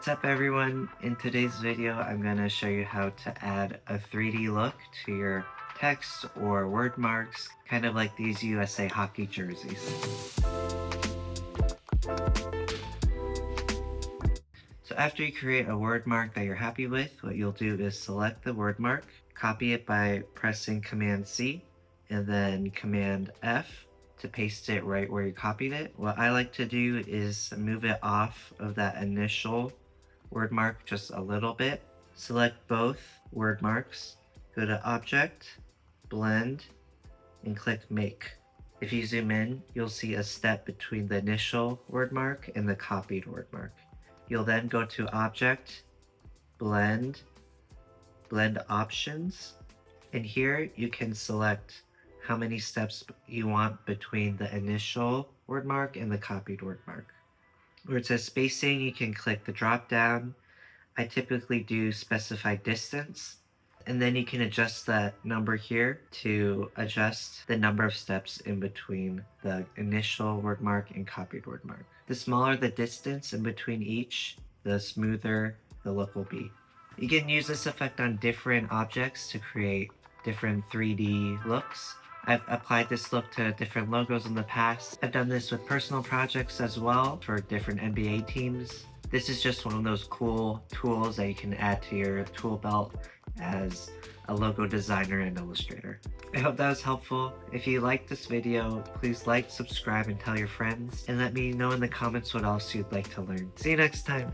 What's up everyone? In today's video, I'm going to show you how to add a 3D look to your text or word marks, kind of like these USA hockey jerseys. So after you create a word mark that you're happy with, what you'll do is select the word mark, copy it by pressing Command C, and then Command F to paste it right where you copied it. What I like to do is move it off of that initial word mark just a little bit. Select both word marks, go to Object, Blend, and click Make. If you zoom in, you'll see a step between the initial word mark and the copied word mark. You'll then go to Object, Blend, Blend Options, and here you can select how many steps you want between the initial word mark and the copied word mark. Where it says spacing, you can click the drop down. I typically do specify distance, and then you can adjust that number here to adjust the number of steps in between the initial word mark and copied word mark. The smaller the distance in between each, the smoother the look will be. You can use this effect on different objects to create different 3D looks. I've applied this look to different logos in the past. I've done this with personal projects as well for different NBA teams. This is just one of those cool tools that you can add to your tool belt as a logo designer in Illustrator. I hope that was helpful. If you liked this video, please like, subscribe, and tell your friends, and let me know in the comments what else you'd like to learn. See you next time!